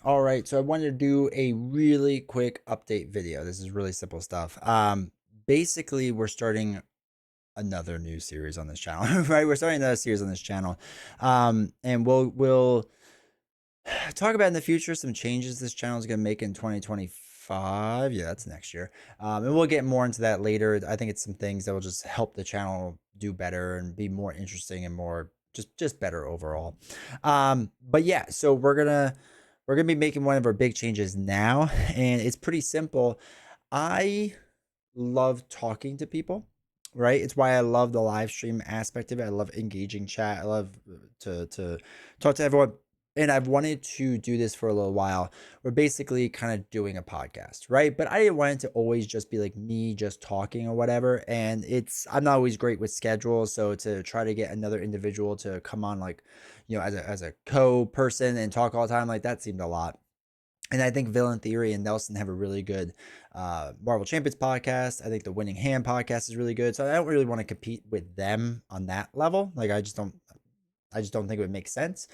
All right, so I wanted to do a really quick update video. This is really simple stuff. Basically, we're starting another new series on this channel, right? We're starting another series on this channel, and we'll talk about in the future some changes this channel is going to make in 2025. Yeah, that's next year, and we'll get more into that later. I think it's some things that will just help the channel do better and be more interesting and more just better overall. But yeah, so we're gonna be making one of our big changes now, and it's pretty simple. I love talking to people, right? It's why I love the live stream aspect of it. I love engaging chat. I love to talk to everyone. And I've wanted to do this for a little while. We're basically kind of doing a podcast, right? But I didn't want it to always just be like me just talking or whatever. And I'm not always great with schedules. So to try to get another individual to come on like, as a co-person and talk all the time, like that seemed a lot. And I think Villain Theory and Nelson have a really good Marvel Champions podcast. I think the Winning Hand podcast is really good. So I don't really want to compete with them on that level. Like I just don't think it would make sense.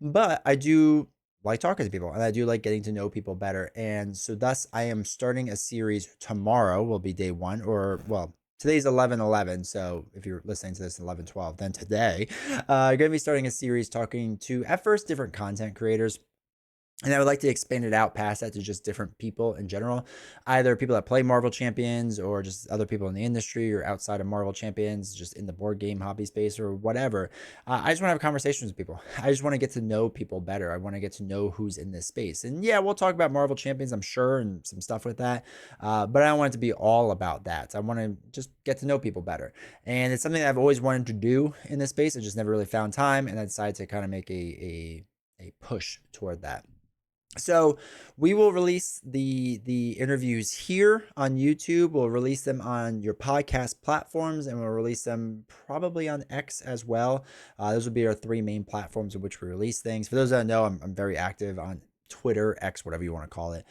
But I do like talking to people and I do like getting to know people better. And so thus I am starting a series tomorrow will be day one, or well, today's 11/11. So if you're listening to this 11/12, then today, I'm going to be starting a series talking to at first different content creators, and I would like to expand it out past that to just different people in general, either people that play Marvel Champions or just other people in the industry or outside of Marvel Champions, just in the board game hobby space or whatever. I just want to have conversations with people. I just want to get to know people better. I want to get to know who's in this space. And yeah, we'll talk about Marvel Champions, I'm sure, and some stuff with that. But I don't want it to be all about that. I want to just get to know people better. And it's something that I've always wanted to do in this space. I just never really found time. And I decided to kind of make a push toward that. So we will release the interviews here on YouTube. We'll release them on your podcast platforms, and we'll release them probably on X as well. Those will be our three main platforms in which we release things. For those that know, I'm very active on Twitter, X, whatever you want to call it.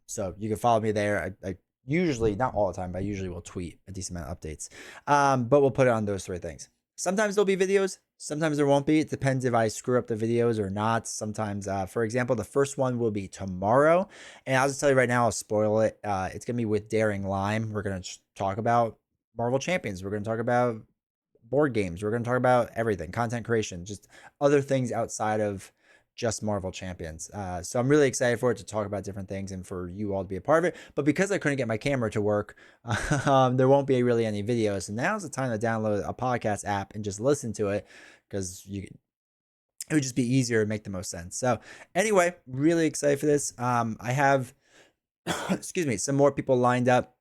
So you can follow me there. I usually, not all the time, but I usually will tweet a decent amount of updates. But we'll put it on those three things. Sometimes there'll be videos, sometimes there won't be. It depends if I screw up the videos or not. Sometimes, for example, the first one will be tomorrow. And I'll just tell you right now, I'll spoil it. It's going to be with Daring Lime. We're going to talk about Marvel Champions. We're going to talk about board games. We're going to talk about everything, content creation, just other things outside of just Marvel Champions. So I'm really excited for it to talk about different things and for you all to be a part of it. But because I couldn't get my camera to work, there won't be really any videos. So now's the time to download a podcast app and just listen to it, because it would just be easier and make the most sense. So anyway, really excited for this. I have, excuse me, some more people lined up.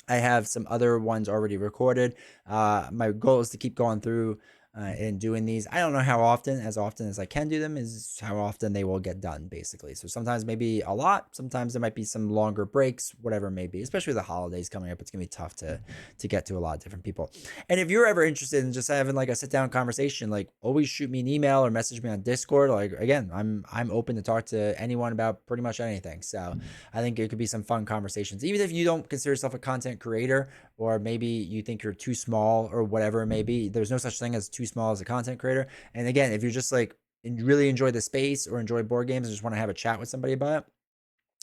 I have some other ones already recorded. My goal is to keep going through and doing these. I don't know how often, as often as I can do them, is how often they will get done, basically. So sometimes maybe a lot, sometimes there might be some longer breaks, whatever it may be. Especially with the holidays coming up, it's gonna be tough to get to a lot of different people. And if you're ever interested in just having like a sit down conversation, like always shoot me an email or message me on Discord. Like again, I'm open to talk to anyone about pretty much anything. So I think it could be some fun conversations, even if you don't consider yourself a content creator, or maybe you think you're too small or whatever it may be. There's no such thing as too small as a content creator. And again, if you're just like really enjoy the space or enjoy board games and just want to have a chat with somebody about it,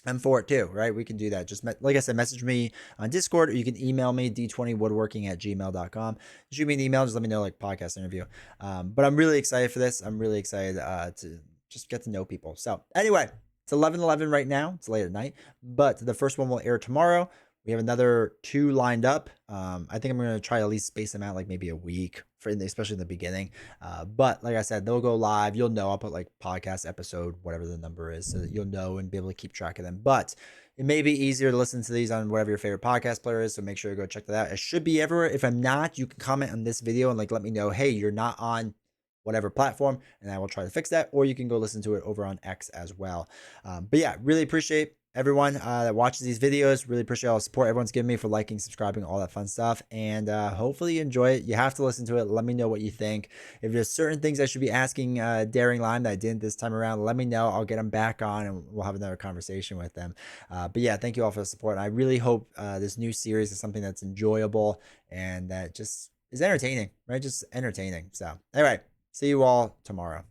I'm for it too, right? We can do that. Just like I said, message me on Discord, or you can email me d20woodworking@gmail.com. Shoot me an email, just let me know, like podcast interview. But I'm really excited for this. I'm really excited to just get to know people. So anyway, it's 11:11 right now. It's late at night, but the first one will air tomorrow. We have another two lined up. I think I'm going to try to at least space them out like maybe a week, especially in the beginning. But like I said, they'll go live. You'll know. I'll put like podcast episode, whatever the number is, so that you'll know and be able to keep track of them. But it may be easier to listen to these on whatever your favorite podcast player is. So make sure to go check that out. It should be everywhere. If I'm not, you can comment on this video and like let me know, hey, you're not on whatever platform, and I will try to fix that. Or you can go listen to it over on X as well. But yeah, really appreciate everyone that watches these videos. Really appreciate all the support everyone's giving me for liking, subscribing, all that fun stuff. And hopefully you enjoy it. You have to listen to it. Let me know what you think. If there's certain things I should be asking Daring Lime that I didn't this time around, let me know. I'll get them back on and we'll have another conversation with them. But yeah, thank you all for the support. And I really hope this new series is something that's enjoyable and that just is entertaining, right? Just entertaining. So anyway, see you all tomorrow.